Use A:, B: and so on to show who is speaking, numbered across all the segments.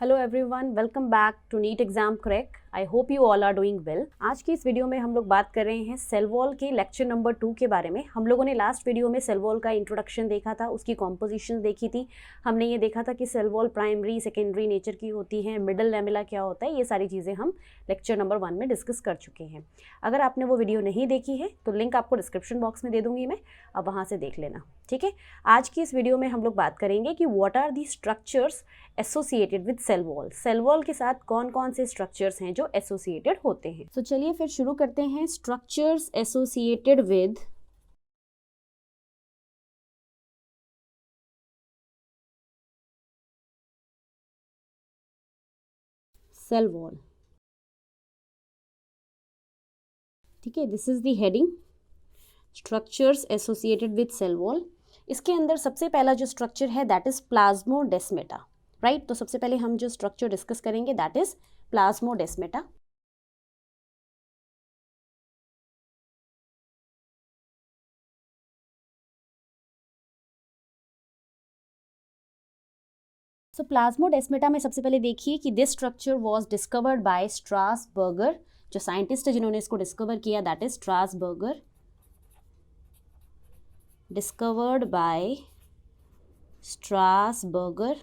A: Hello everyone, welcome back to NEET exam crack. I hope you all are doing well. आज की इस video में हम लोग बात कर रहे हैं सेल वॉल के लेक्चर नंबर 2 के बारे में। हम लोगों ने लास्ट वीडियो में सेल वॉल का इंट्रोडक्शन देखा था, उसकी कॉम्पोजिशन देखी थी। हमने ये देखा था कि cell wall primary secondary nature की होती है, मिडल लैमेला क्या होता है, ये सारी चीज़ें हम लेक्चर नंबर 1 में डिस्कस कर चुके हैं। अगर आपने वो वीडियो नहीं देखी है तो लिंक आपको डिस्क्रिप्शन बॉक्स में दे दूँगी मैं, अब वहाँ से देख लेना, ठीक है। आज की इस वीडियो में हम लोग बात करेंगे कि what are the structures associated with cell wall. Cell wall के साथ कौन कौन से स्ट्रक्चर्स हैं जो एसोसिएटेड होते हैं। तो चलिए फिर शुरू करते हैं। Structures associated with cell wall, ठीक है। This is the heading, structures associated with cell wall. इसके अंदर सबसे पहला जो स्ट्रक्चर है दैट इज प्लाज्मोडेस्मेटा, राइट। तो सबसे पहले हम जो स्ट्रक्चर डिस्कस करेंगे that is plasmodesmata. So plasmodesmata में सबसे पहले देखिए कि this structure was discovered by Strasburger. जो साइंटिस्ट है जिन्होंने इसको डिस्कवर किया that is Strasburger, discovered by Strasburger.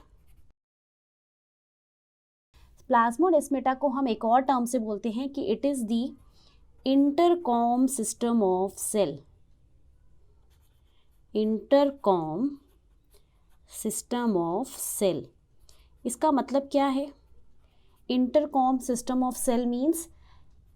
A: Plasmodesmata को हम एक और टर्म से बोलते हैं कि it is the intercom system of cell. Intercom system of cell, इसका मतलब क्या है? Intercom system of cell means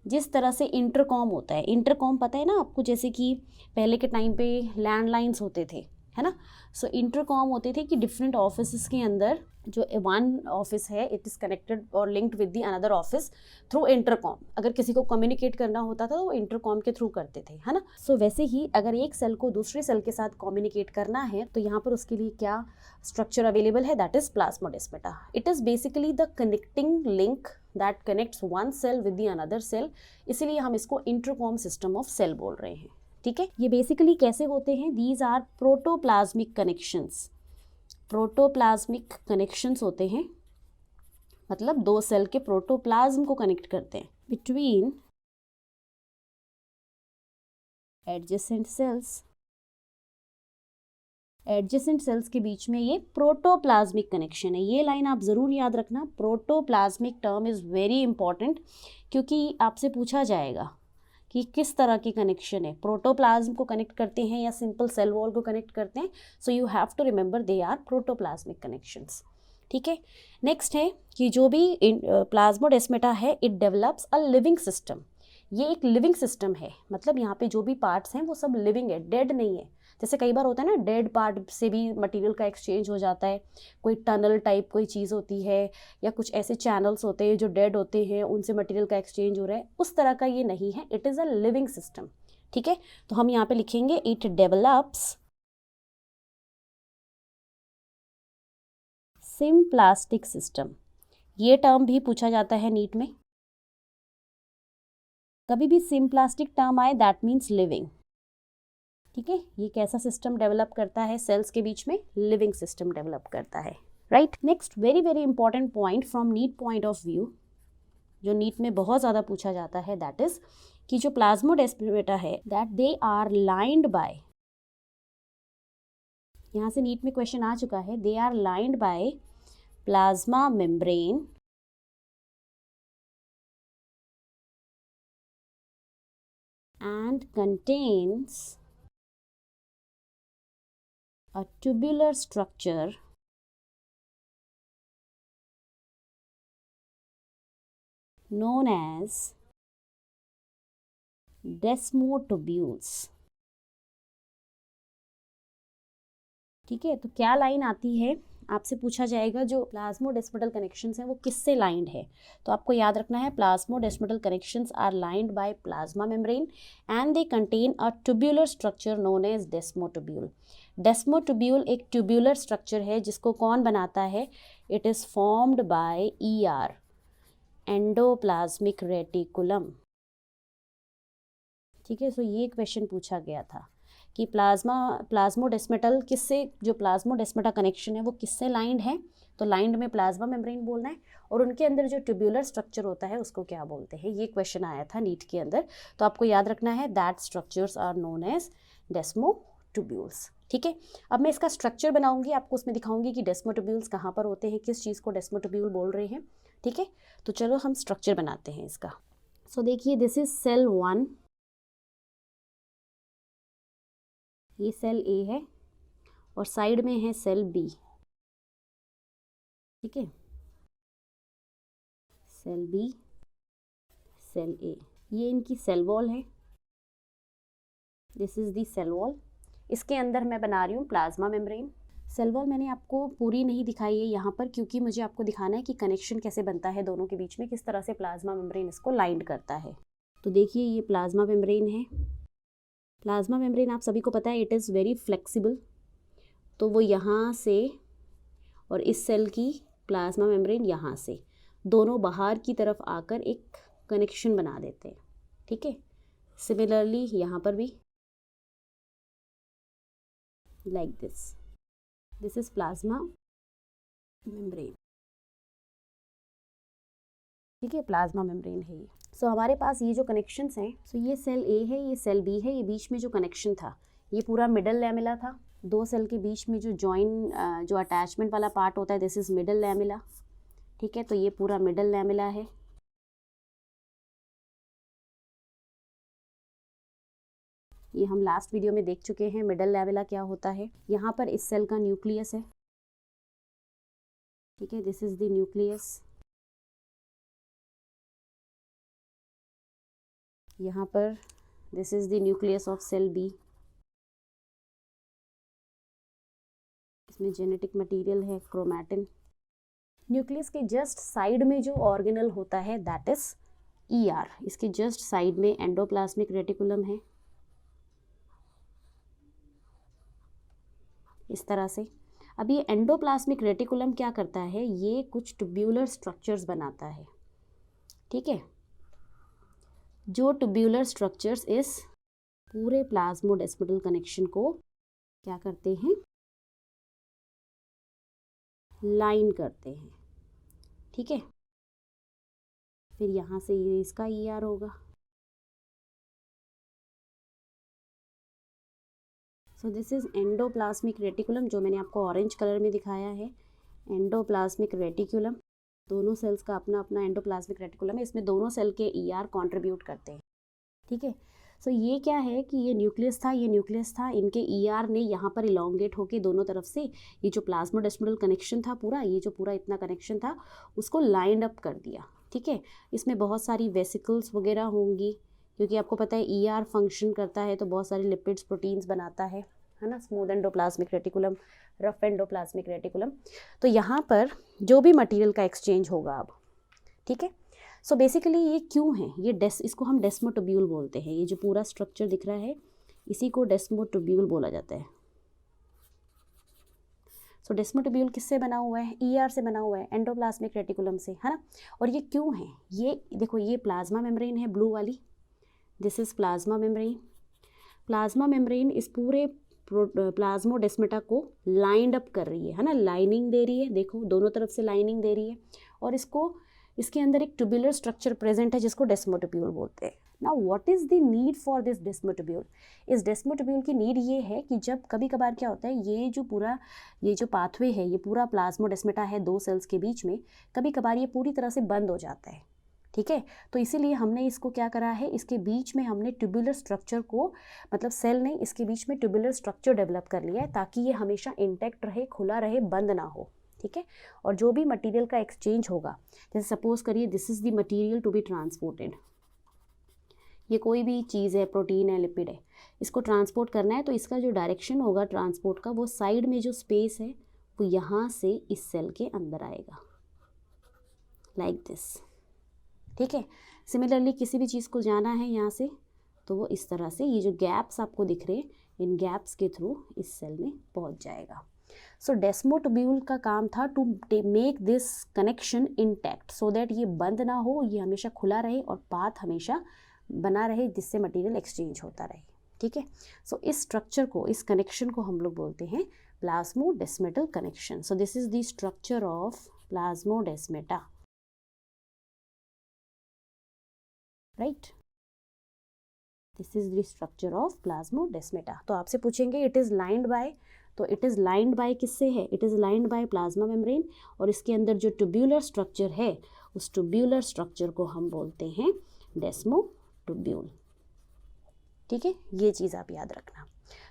A: जिस तरह से इंटरकॉम होता है, इंटरकॉम पता है ना आपको, जैसे कि पहले के टाइम पे लैंडलाइंस होते थे, है ना। सो इंटरकॉम होते थे कि डिफरेंट ऑफिस के अंदर जो वन ऑफिस है इट इज़ कनेक्टेड और linked with the another office through intercom. अगर किसी को कम्युनिकेट करना होता था तो वो इंटरकॉम के थ्रू करते थे, है ना। सो वैसे ही अगर एक सेल को दूसरे सेल के साथ कम्युनिकेट करना है तो यहाँ पर उसके लिए क्या स्ट्रक्चर अवेलेबल है that is plasmodesmata. It is basically the connecting link that connects one cell with the another cell, इसीलिए हम इसको इंटरकॉम सिस्टम ऑफ सेल बोल रहे हैं, ठीक है। ये बेसिकली कैसे होते हैं? These are protoplasmic connections. Protoplasmic connections होते हैं, मतलब दो सेल के प्रोटोप्लाज्म को कनेक्ट करते हैं between adjacent sales. Adjacent sales के बीच में ये प्रोटोप्लाज्मिक कनेक्शन है। ये लाइन आप ज़रूर याद रखना, protoplasmic term is very important, क्योंकि आपसे पूछा जाएगा कि किस तरह की कनेक्शन है, प्रोटोप्लाज्म को कनेक्ट करते हैं या सिंपल सेल वॉल को कनेक्ट करते हैं। So you have to remember they are protoplasmic connections, ठीक है। नेक्स्ट है कि जो भी प्लाज्मोडेस्मेटा है it develops a living system. ये एक लिविंग सिस्टम है, मतलब यहाँ पे जो भी पार्ट्स हैं वो सब लिविंग है, डेड नहीं है। जैसे कई बार होता है ना, डेड पार्ट से भी मटेरियल का एक्सचेंज हो जाता है, कोई टनल टाइप कोई चीज़ होती है या कुछ ऐसे चैनल्स होते हैं जो डेड होते हैं, उनसे मटेरियल का एक्सचेंज हो रहा है, उस तरह का ये नहीं है। It is a living system, ठीक है। तो हम यहाँ पे लिखेंगे इट डेवलप्स सिम्प्लास्टिक सिस्टम। ये टर्म भी पूछा जाता है नीट में। कभी भी सिम्प्लास्टिक टर्म आए दैट मीन्स लिविंग, ठीक है। ये कैसा सिस्टम डेवलप करता है? सेल्स के बीच में लिविंग सिस्टम डेवलप करता है, right. Next very very important point from NEET point of view, जो नीट में बहुत ज़्यादा पूछा जाता है दैट इज कि जो प्लाज्मोडेस्मेटा है that they are lined by, यहाँ से नीट में क्वेश्चन आ चुका है, they are lined by plasma membrane and contains a tubular structure known as desmotubules, ठीक है। तो क्या लाइन आती है, आपसे पूछा जाएगा जो प्लाज्मोडेस्मेटल कनेक्शंस हैं वो किससे लाइंड है। तो आपको याद रखना है plasmodesmatal connections are lined by plasma membrane and they contain a tubular structure known as desmotubule. Desmotubule एक ट्यूब्यूलर स्ट्रक्चर है जिसको कौन बनाता है? It is formed by ER, endoplasmic reticulum, ठीक है। सो ये क्वेश्चन पूछा गया था कि प्लाज्मोडेस्माटा किससे, जो प्लाज्मोडेस्माटा कनेक्शन है वो किससे लाइंड है, तो लाइंड में प्लाज्मा मेम्ब्रेन बोलना है, और उनके अंदर जो ट्यूब्यूलर स्ट्रक्चर होता है उसको क्या बोलते हैं। ये क्वेश्चन आया था नीट के अंदर, तो आपको याद रखना है that structures are known as desmotubules. ठीक है, अब मैं इसका स्ट्रक्चर बनाऊंगी, आपको उसमें दिखाऊंगी कि डेस्मोटुब्यूल्स कहाँ पर होते हैं, किस चीज़ को डेस्मोटुब्यूल बोल रहे हैं। ठीक है, तो चलो हम स्ट्रक्चर बनाते हैं इसका। सो देखिए, दिस इज सेल 1, ये सेल ए है, और साइड में है सेल बी। ठीक है, सेल बी, सेल ए, ये इनकी सेल वॉल है, this is the cell wall. इसके अंदर मैं बना रही हूँ प्लाज्मा मेम्ब्रेन। सेल वॉल मैंने आपको पूरी नहीं दिखाई है यहाँ पर, क्योंकि मुझे आपको दिखाना है कि कनेक्शन कैसे बनता है दोनों के बीच में, किस तरह से प्लाज्मा मेम्ब्रेन इसको लाइंड करता है। तो देखिए, ये प्लाज्मा मेम्ब्रेन है। प्लाज्मा मेम्ब्रेन आप सभी को पता है इट इज़ वेरी फ्लेक्सिबल, तो वो यहाँ से और इस सेल की प्लाज्मा मेम्ब्रेन यहाँ से दोनों बाहर की तरफ आकर एक कनेक्शन बना देते हैं। ठीक है, सिमिलरली यहाँ पर भी like this is plasma membrane. ठीक है, प्लाज्मा मेम्ब्रेन है ये। सो हमारे पास ये जो कनेक्शंस हैं, सो ये सेल ए है, ये सेल बी है, ये बीच में जो कनेक्शन था ये पूरा मिडल लैमेला था, दो सेल के बीच में जो जो अटैचमेंट वाला पार्ट होता है, दिस इज मिडल लैमेला। ठीक है, तो ये पूरा मिडल लैमेला है। ये हम लास्ट वीडियो में देख चुके हैं मिडल लैमेला क्या होता है। यहाँ पर इस सेल का न्यूक्लियस है। ठीक है, दिस इज द न्यूक्लियस। यहाँ पर this is the nucleus of cell B. इसमें जेनेटिक मटेरियल है, क्रोमैटिन। न्यूक्लियस के जस्ट साइड में जो ऑर्गेनल होता है दैट इज ER। इसके जस्ट साइड में एंडोप्लाज्मिक रेटिकुलम है, इस तरह से। अब ये एंडोप्लाज्मिक रेटिकुलम क्या करता है, ये कुछ ट्यूब्यूलर स्ट्रक्चर्स बनाता है। ठीक है, जो ट्यूब्यूलर स्ट्रक्चर्स इस पूरे प्लाज्मोडेस्माटल कनेक्शन को क्या करते हैं, लाइन करते हैं। ठीक है, फिर यहाँ से ये इसका ER होगा। सो दिस इज एंडोप्लाज्मिक रेटिकुलम, जो मैंने आपको ऑरेंज कलर में दिखाया है, एंडोप्लाज्मिक रेटिकुलम। दोनों सेल्स का अपना अपना एंडोप्लाज्मिक रेटिकुलम है, इसमें दोनों सेल के ER कंट्रीब्यूट करते हैं। ठीक है, सो ये क्या है कि ये न्यूक्लियस था, ये न्यूक्लियस था, इनके ER ने यहाँ पर इलोंगेट होके दोनों तरफ से ये जो प्लाज्मोडेस्माटल कनेक्शन था पूरा, ये जो पूरा इतना कनेक्शन था उसको लाइंड अप कर दिया। ठीक है, इसमें बहुत सारी वेसिकल्स वगैरह होंगी, क्योंकि आपको पता है ER फंक्शन करता है तो बहुत सारी लिपिड्स प्रोटीन्स बनाता है ना। Smooth endoplasmic reticulum, rough endoplasmic reticulum. तो यहाँ पर जो भी मटेरियल का एक्सचेंज होगा अब। ठीक है, सो बेसिकली ये क्यों है, ये इसको हम डेस्मोटुब्यूल बोलते हैं। ये जो पूरा स्ट्रक्चर दिख रहा है इसी को डेस्मोटुब्यूल बोला जाता है। सो डेस्मोटुब्यूल किससे बना हुआ है, ER से बना हुआ है, एंडोप्लाज्मिक रेटिकुलम से, है ना। और ये क्यों है, ये देखो, ये प्लाज्मा मेम्ब्रेन है ब्लू वाली, this is plasma membrane. Plasma membrane इस पूरे प्लाज्मोडेस्माटा को लाइंड अप कर रही है ना, लाइनिंग दे रही है, देखो दोनों तरफ से लाइनिंग दे रही है, और इसके अंदर एक ट्यूबुलर स्ट्रक्चर प्रेजेंट है जिसको डेस्मोटुब्यूल बोलते हैं। Now what is the need for this desmotubule. इस डेस्मोटुब्यूल की नीड ये है कि जब कभी कभार क्या होता है, ये जो पाथवे है, ये पूरा प्लाज्मोडेस्माटा है दो सेल्स के बीच में, कभी कभार ये पूरी तरह से बंद हो जाता है। ठीक है, तो इसीलिए हमने इसको क्या करा है, इसके बीच में हमने ट्यूबुलर स्ट्रक्चर को, मतलब सेल ने इसके बीच में ट्यूबुलर स्ट्रक्चर डेवलप कर लिया है ताकि ये हमेशा इंटैक्ट रहे, खुला रहे, बंद ना हो। ठीक है, और जो भी मटेरियल का एक्सचेंज होगा, जैसे सपोज करिए this is the material to be transported, ये कोई भी चीज़ है, प्रोटीन है, लिपिड है, इसको ट्रांसपोर्ट करना है, तो इसका जो डायरेक्शन होगा ट्रांसपोर्ट का, वो साइड में जो स्पेस है वो यहाँ से इस सेल के अंदर आएगा, लाइक दिस। ठीक है, सिमिलरली किसी भी चीज़ को जाना है यहाँ से, तो वो इस तरह से, ये जो गैप्स आपको दिख रहे हैं, इन गैप्स के थ्रू इस सेल में पहुँच जाएगा। सो डेस्मोटुब्यूल का काम था to make this connection intact, so that ये बंद ना हो, ये हमेशा खुला रहे और पाथ हमेशा बना रहे, जिससे मटेरियल एक्सचेंज होता रहे। ठीक है। सो इस स्ट्रक्चर को, इस कनेक्शन को हम लोग बोलते हैं plasmodesmatal connection. So this is the structure of plasmodesmata, right. This is the structure of plasmodesmata. तो आपसे पूछेंगे इट इज लाइंड बाय, तो इट इज लाइंड बाय किससे है? It is lined by plasma membrane, और इसके अंदर जो ट्यूब्यूलर स्ट्रक्चर है उस ट्यूब्यूलर स्ट्रक्चर को हम बोलते हैं डेस्मोट्यूब्यूल, ठीक है। ये चीज़ आप याद रखना।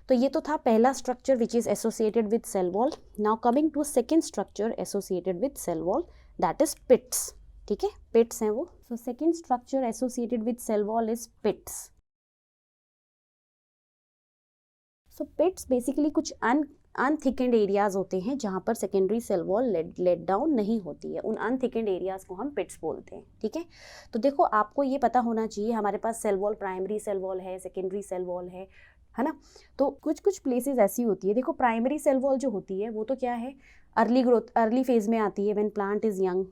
A: तो ये तो था पहला structure which is associated with cell wall. Now coming to second structure associated with cell wall, that is pits, ठीक है, पिट्स हैं वो। So second structure associated with cell wall is pits. So pits basically कुछ unthickened areas होते हैं जहाँ पर secondary cell wall laid down नहीं होती है, उन अनथिकेंड एरियाज को हम पिट्स बोलते हैं, ठीक है। तो देखो आपको ये पता होना चाहिए, हमारे पास cell wall, primary cell wall है, सेकेंडरी सेल वॉल है ना। तो कुछ कुछ प्लेसेस ऐसी होती है, देखो प्राइमरी सेल वॉल जो होती है वो तो क्या है, अर्ली ग्रोथ, अर्ली फेज में आती है, when plant is young,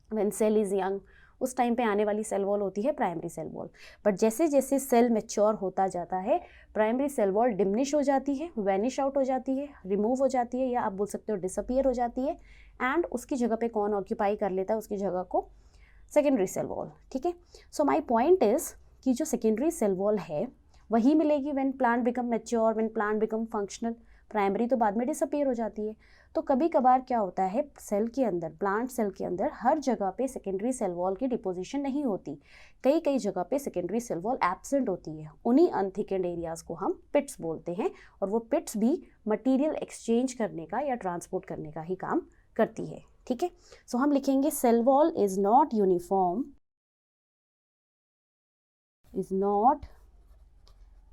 A: when cell is young, उस टाइम पे आने वाली सेल वॉल होती है प्राइमरी सेल वॉल। बट जैसे जैसे सेल मैच्योर होता जाता है प्राइमरी सेल वॉल डिमिनिश हो जाती है, वैनिश आउट हो जाती है, रिमूव हो जाती है, या आप बोल सकते हो डिसअपियर हो जाती है, एंड उसकी जगह पे कौन ऑक्यूपाई कर लेता है उसकी जगह को, सेकेंडरी सेल वॉल, ठीक है। सो माई पॉइंट इज कि जो सेकेंडरी सेल वॉल है वही मिलेगी when plant become mature, when plant become functional. Primary तो बाद में डिसअपियर हो जाती है। तो कभी कभार क्या होता है, सेल के अंदर, प्लांट सेल के अंदर हर जगह पे सेकेंडरी सेल वॉल की डिपोजिशन नहीं होती, कई कई जगह पे सेकेंडरी सेल वॉल एब्सेंट होती है। उन्हीं अनथिकेंड एरियाज को हम पिट्स बोलते हैं, और वो पिट्स भी मटीरियल एक्सचेंज करने का या ट्रांसपोर्ट करने का ही काम करती है, ठीक है। सो हम लिखेंगे cell wall is not uniform, is not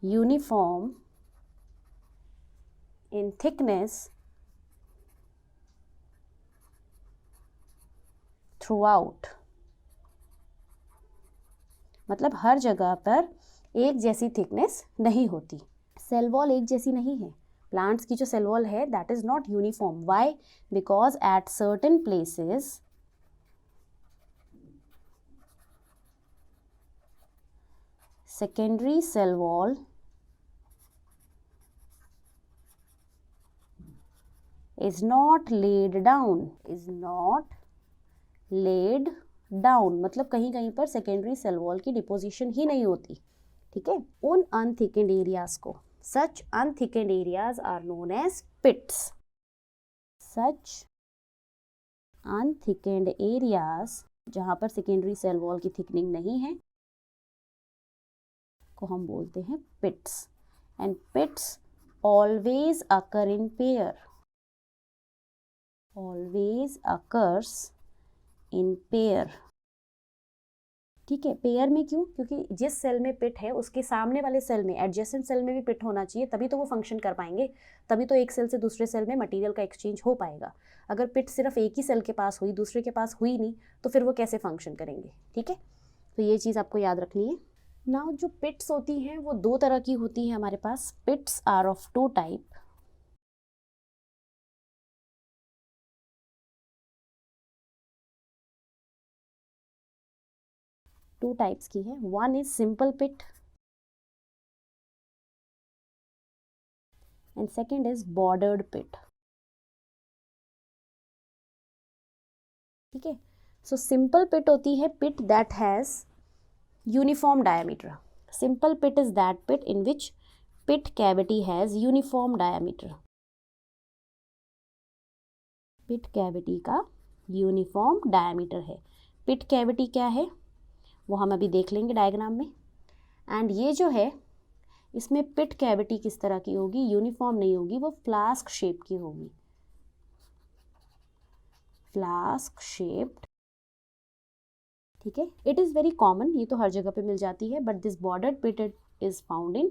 A: uniform in thickness throughout, मतलब हर जगह पर एक जैसी थिकनेस नहीं होती। सेल वॉल एक जैसी नहीं है, प्लांट्स की जो सेल वॉल है that is not uniform. Why? Because at certain places secondary cell wall is not laid down, is not laid down, मतलब कहीं कहीं पर सेकेंडरी सेल वॉल की डिपोजिशन ही नहीं होती, ठीक है। उन अनथिकेंड एरियाज को, such unthickened areas are known as pits. Such unthickened areas जहाँ पर सेकेंडरी सेल वॉल की थिकनिंग नहीं है को हम बोलते हैं pits. And pits always occur in pair, always occurs in pair, ठीक है। पेयर में क्यों? क्योंकि जिस सेल में पिट है उसके सामने वाले सेल में, एडजेसेंट सेल में भी पिट होना चाहिए, तभी तो वो फंक्शन कर पाएंगे, तभी तो एक सेल से दूसरे सेल में मटेरियल का एक्सचेंज हो पाएगा। अगर पिट सिर्फ एक ही सेल के पास हुई, दूसरे के पास हुई नहीं, तो फिर वो कैसे फंक्शन करेंगे, ठीक है। तो ये चीज़ आपको याद रखनी है। नाउ जो पिट्स होती हैं वो दो तरह की होती हैं हमारे पास। Pits are of two type, two types की है। One is simple pit and second is bordered pit, ठीक है। सो सिंपल पिट होती है pit that has uniform diameter. Simple pit is that pit in which pit cavity has uniform diameter, pit cavity का uniform diameter है। Pit cavity क्या है वो हम अभी देख लेंगे डायग्राम में। एंड ये जो है इसमें पिट कैविटी किस तरह की होगी, यूनिफॉर्म नहीं होगी, वो फ्लास्क शेप की होगी, फ्लास्क शेप्ड, ठीक है। इट इज़ वेरी कॉमन, ये तो हर जगह पे मिल जाती है। But this bordered pit is found in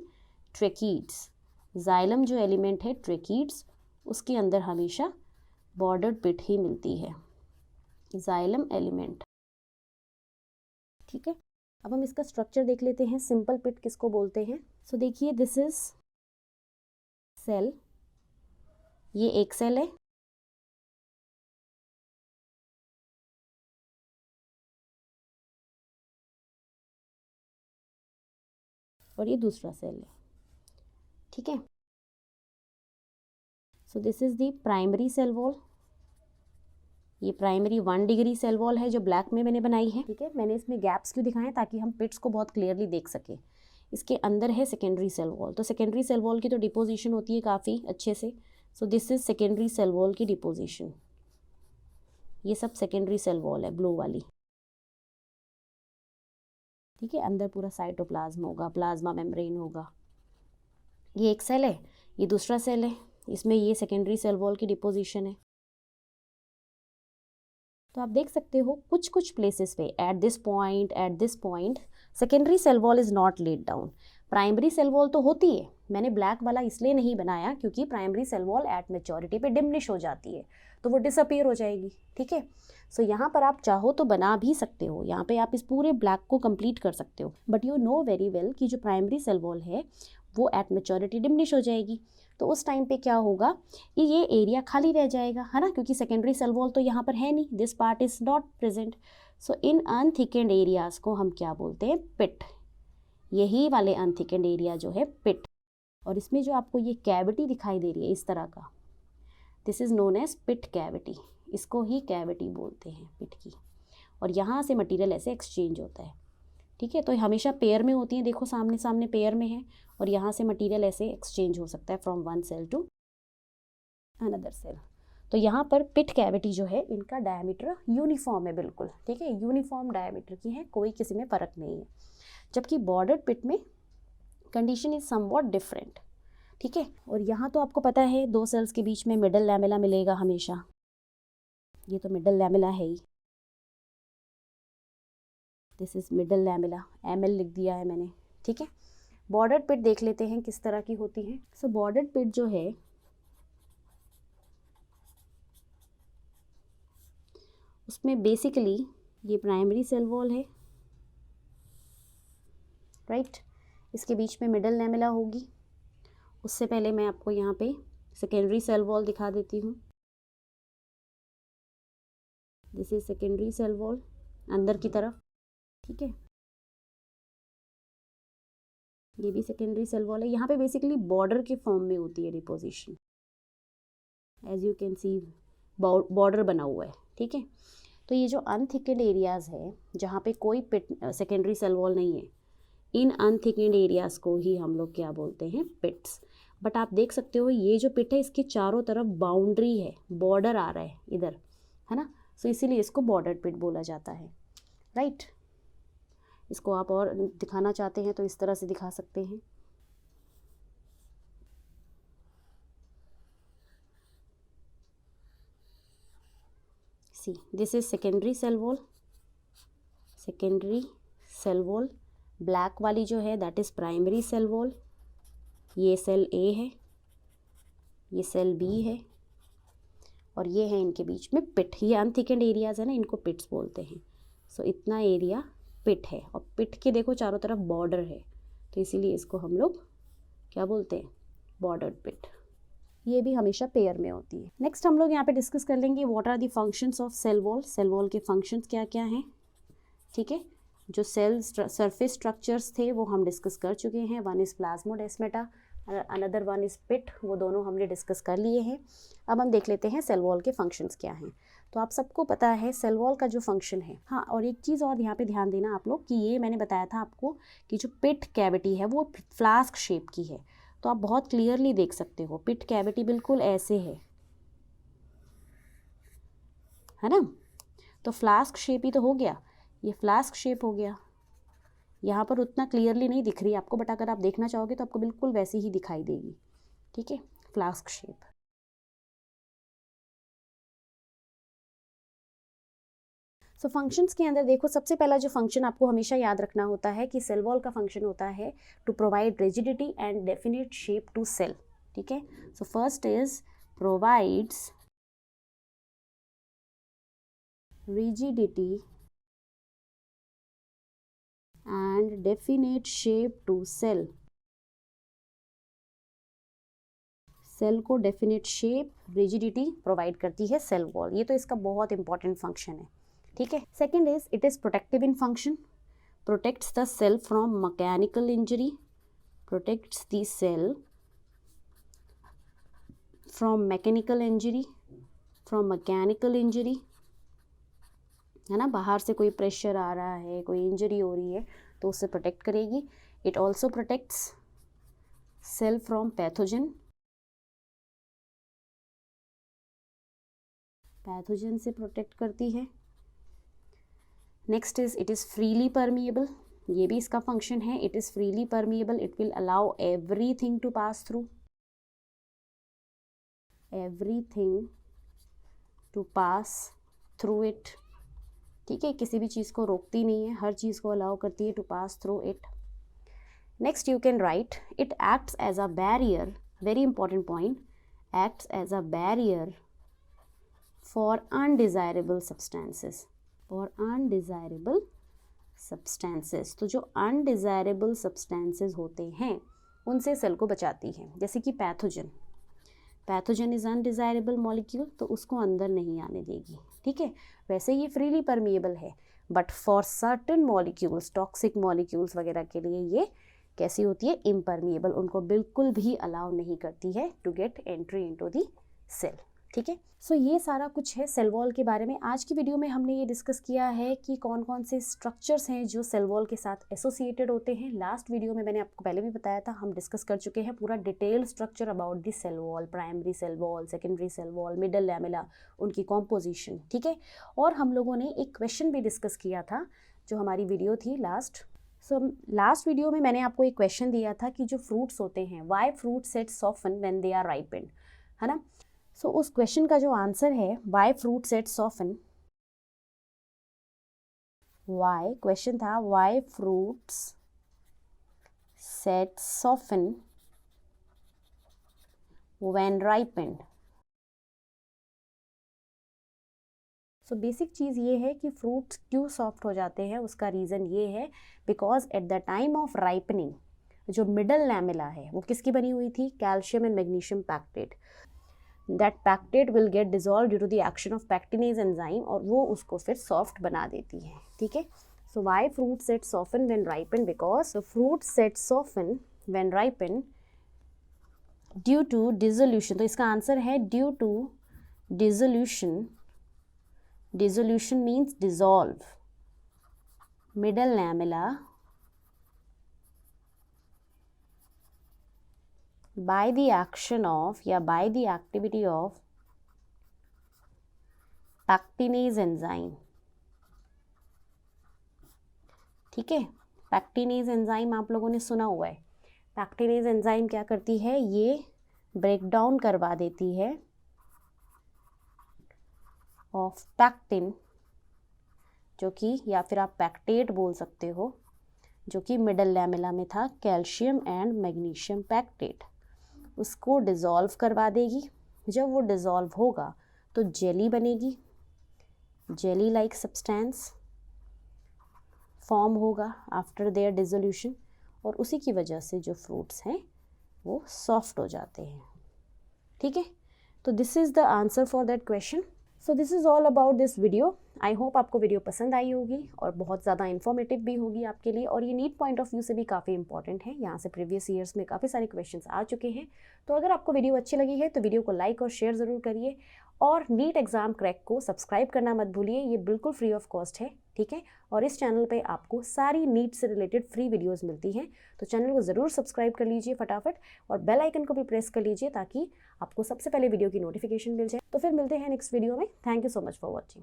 A: tracheids. Xylem जो एलिमेंट है ट्रेकीड्स, उसके अंदर हमेशा बॉर्डर्ड पिट ही मिलती है, जाइलम एलिमेंट, ठीक है। अब हम इसका स्ट्रक्चर देख लेते हैं, सिंपल पिट किसको बोलते हैं। सो देखिए दिस इज सेल, ये एक सेल है, और ये दूसरा सेल है, ठीक है। So this is the primary cell wall. ये प्राइमरी 1 डिग्री सेल वॉल है जो ब्लैक में मैंने बनाई है, ठीक है। मैंने इसमें गैप्स क्यों दिखाए ताकि हम पिट्स को बहुत क्लियरली देख सके। इसके अंदर है सेकेंडरी सेल वॉल। तो सेकेंडरी सेल वॉल की तो डिपोजिशन होती है काफ़ी अच्छे से। So this is secondary cell wall की डिपोजिशन। ये सब सेकेंडरी सेल वॉल है ब्लू वाली, ठीक है। अंदर पूरा साइटोप्लाज्म होगा, प्लाज्मा मेम्ब्रेन होगा। ये एक सेल है, ये दूसरा सेल है, इसमें ये सेकेंडरी सेल वॉल की डिपोजिशन है। तो आप देख सकते हो कुछ कुछ प्लेसेस पे at this point secondary cell wall is not laid down. Primary cell wall तो होती है, मैंने ब्लैक वाला इसलिए नहीं बनाया क्योंकि primary cell wall at maturity पे डिमिनिश हो जाती है, तो वो डिसअपीयर हो जाएगी, ठीक है। सो यहाँ पर आप चाहो तो बना भी सकते हो, यहाँ पे आप इस पूरे ब्लैक को कंप्लीट कर सकते हो, but you know very well कि जो प्राइमरी सेल वॉल है वो एट मैच्योरिटी डिमिनिश हो जाएगी। तो उस टाइम पे क्या होगा, ये एरिया खाली रह जाएगा, है ना, क्योंकि सेकेंडरी सेल वॉल तो यहाँ पर है नहीं, this part is not present. So इन अनथिकेंड एरियाज़ को हम क्या बोलते हैं, पिट। यही वाले अनथिकेंड एरिया जो है पिट। और इसमें जो आपको ये कैविटी दिखाई दे रही है इस तरह का, this is known as pit cavity. इसको ही कैविटी बोलते हैं पिट की। और यहाँ से मटीरियल ऐसे एक्सचेंज होता है, ठीक है। तो हमेशा पेयर में होती हैं, देखो सामने सामने पेयर में है, और यहाँ से मटेरियल ऐसे एक्सचेंज हो सकता है from one cell to another cell. तो यहाँ पर पिट कैविटी जो है इनका डायमीटर यूनिफॉर्म है बिल्कुल, ठीक है, यूनिफॉर्म डायमीटर की है, कोई किसी में फ़र्क नहीं है। जबकि बॉर्डर्ड पिट में कंडीशन इज समवॉट डिफरेंट, ठीक है। और यहाँ तो आपको पता है 2 सेल्स के बीच में मिडल लैमेला मिलेगा हमेशा, ये तो मिडल लैमेला है ही, this is middle lamella, ML लिख दिया है मैंने, ठीक है। बॉर्डर्ड पिट देख लेते हैं किस तरह की होती है। सो बॉर्डर्ड पिट जो है उसमें बेसिकली ये प्राइमरी सेल वॉल है, राइट। इसके बीच में मिडल लैमेला होगी। उससे पहले मैं आपको यहाँ पे सेकेंडरी सेल वॉल दिखा देती हूँ। This is secondary cell wall अंदर की तरफ, ठीक है। ये भी सेकेंडरी सेल वॉल है। यहाँ पे बेसिकली बॉर्डर के फॉर्म में होती है deposition, as you can see border बना हुआ है, ठीक है। तो ये जो अनथिकेंड एरियाज़ है जहाँ पे कोई पिट सेकेंडरी सेल वॉल नहीं है, इन अनथिकेंड एरियाज़ को ही हम लोग क्या बोलते हैं, पिट्स। बट आप देख सकते हो ये जो पिट है इसके चारों तरफ बाउंड्री है, बॉर्डर आ रहा है इधर, है ना। सो इसीलिए इसको बॉर्डर पिट बोला जाता है, राइट। इसको आप और दिखाना चाहते हैं तो इस तरह से दिखा सकते हैं। See this is secondary cell wall, secondary cell wall. Black वाली जो है that is primary cell wall. ये सेल A है, ये सेल B है, और ये है इनके बीच में पिट। ये अनथिकेंड एरियाज़ है ना, इनको पिट्स बोलते हैं। सो इतना एरिया पिट है, और पिट के देखो चारों तरफ बॉर्डर है, तो इसीलिए इसको हम लोग क्या बोलते हैं, बॉर्डर्ड पिट। ये भी हमेशा पेयर में होती है। नेक्स्ट हम लोग यहाँ पे डिस्कस कर लेंगे what are the functions of cell wall. Cell wall के फंक्शंस क्या क्या हैं, ठीक है। जो सेल सरफेस स्ट्रक्चर्स थे वो हम डिस्कस कर चुके हैं। One is plasmodesmata, another one is pit, वो दोनों हमने डिस्कस कर लिए हैं। अब हम देख लेते हैं सेल वॉल के फंक्शंस क्या हैं। तो आप सबको पता है सेल वॉल का जो फंक्शन है। हाँ, और एक चीज़ और यहाँ पे ध्यान देना आप लोग कि ये मैंने बताया था आपको कि जो पिट कैविटी है वो फ्लास्क शेप की है। तो आप बहुत क्लियरली देख सकते हो पिट कैविटी बिल्कुल ऐसे है ना। तो फ्लास्क शेप ही तो हो गया, ये फ्लास्क शेप हो गया। यहाँ पर उतना क्लियरली नहीं दिख रही आपको, बट अगर आप देखना चाहोगे तो आपको बिल्कुल वैसी ही दिखाई देगी, ठीक है, फ्लास्क शेप। सो फंक्शंस के अंदर देखो, सबसे पहला जो फंक्शन आपको हमेशा याद रखना होता है कि सेल वॉल का फंक्शन होता है to provide rigidity and definite shape to cell, ठीक है। So first is provides rigidity and definite shape to cell। Cell को डेफिनेट शेप, रिजिडिटी प्रोवाइड करती है सेल वॉल। ये तो इसका बहुत इंपॉर्टेंट फंक्शन है, ठीक है। Second is it is protective in function, protects the cell from mechanical injury, protects the cell from mechanical injury, from mechanical injury, है ना, बाहर से कोई प्रेशर आ रहा है, कोई इंजरी हो रही है तो उससे प्रोटेक्ट करेगी। It also protects cell from pathogen, pathogen से प्रोटेक्ट करती है। Next is it is freely permeable, ये भी इसका फंक्शन है। It is freely permeable, it will allow everything to pass through, everything to pass through it, ठीक है, किसी भी चीज़ को रोकती नहीं है, हर चीज़ को अलाउ करती है to pass through it. Next you can write it acts as a barrier, very important point, acts as a barrier for undesirable substances, for undesirable substances. तो जो अनडिज़ायरेबल सब्सटेंसेस होते हैं उनसे सेल को बचाती है, जैसे कि pathogen, pathogen is undesirable molecule, तो उसको अंदर नहीं आने देगी, ठीक है। वैसे ये फ्रीली परमिएबल है, but for certain molecules, toxic molecules वगैरह के लिए ये कैसी होती है, इम्परमिएबल, उनको बिल्कुल भी अलाउ नहीं करती है to get entry into the cell, ठीक है। सो ये सारा कुछ है सेल वॉल के बारे में। आज की वीडियो में हमने ये डिस्कस किया है कि कौन कौन से स्ट्रक्चर्स हैं जो सेल वॉल के साथ एसोसिएटेड होते हैं। लास्ट वीडियो में मैंने आपको पहले भी बताया था, हम डिस्कस कर चुके हैं पूरा detail structure about the cell wall, primary cell wall, secondary cell wall, middle lamella, उनकी कॉम्पोजिशन, ठीक है। और हम लोगों ने एक क्वेश्चन भी डिस्कस किया था जो हमारी वीडियो थी लास्ट। लास्ट वीडियो में मैंने आपको एक क्वेश्चन दिया था कि जो फ्रूट्स होते हैं, why fruit set soften when they are ripened, है ना। सो उस क्वेश्चन का जो आंसर है, why fruit set soften, why, question था why fruits set soften when ripened. So basic चीज़ ये है कि फ्रूट्स क्यों सॉफ्ट हो जाते हैं, उसका रीज़न ये है because at the time of ripening जो मिडल लैमेला है वो किसकी बनी हुई थी, calcium and magnesium pectate. That pectate will get dissolve due to the action of pectinase enzyme, और वो उसको फिर सॉफ्ट बना देती है, ठीक है। So why fruit set soften when ripen, because fruit set soften when ripen due to dissolution. तो इसका आंसर है due to dissolution, dissolution means dissolve, middle lamella by the action of या by the activity of pectinase enzyme, ठीक है। Pectinase enzyme आप लोगों ने सुना हुआ है। पैक्टिनेज एंजाइम क्या करती है, ये ब्रेक डाउन करवा देती है ऑफ पैक्टिन, जो कि या फिर आप पैक्टेट बोल सकते हो, जो कि मिडल लैमेला में था, कैल्शियम एंड मैग्नीशियम पैक्टेट, उसको डिज़ोल्व करवा देगी। जब वो डिज़ोल्व होगा तो जेली बनेगी, जेली लाइक सब्सटेंस फॉर्म होगा आफ्टर देयर डिसोल्यूशन, और उसी की वजह से जो फ्रूट्स हैं वो सॉफ्ट हो जाते हैं, ठीक है। तो this is the answer for that question. So this is all about this video. I hope आपको वीडियो पसंद आई होगी और बहुत ज़्यादा इन्फॉर्मेटिव भी होगी आपके लिए, और ये नीट पॉइंट ऑफ व्यू से भी काफ़ी इंपॉर्टेंट है। यहाँ से प्रीवियस ईयर्स में काफ़ी सारे क्वेश्चंस आ चुके हैं। तो अगर आपको वीडियो अच्छी लगी है तो वीडियो को लाइक और शेयर ज़रूर करिए, और नीट एग्ज़ाम क्रैक को सब्सक्राइब करना मत भूलिए, ये बिल्कुल फ्री ऑफ कॉस्ट है, ठीक है। और इस चैनल पे आपको सारी नीट से रिलेटेड फ्री वीडियोस मिलती हैं, तो चैनल को ज़रूर सब्सक्राइब कर लीजिए फटाफट, और बेल आइकन को भी प्रेस कर लीजिए ताकि आपको सबसे पहले वीडियो की नोटिफिकेशन मिल जाए। तो फिर मिलते हैं नेक्स्ट वीडियो में। Thank you so much for watching.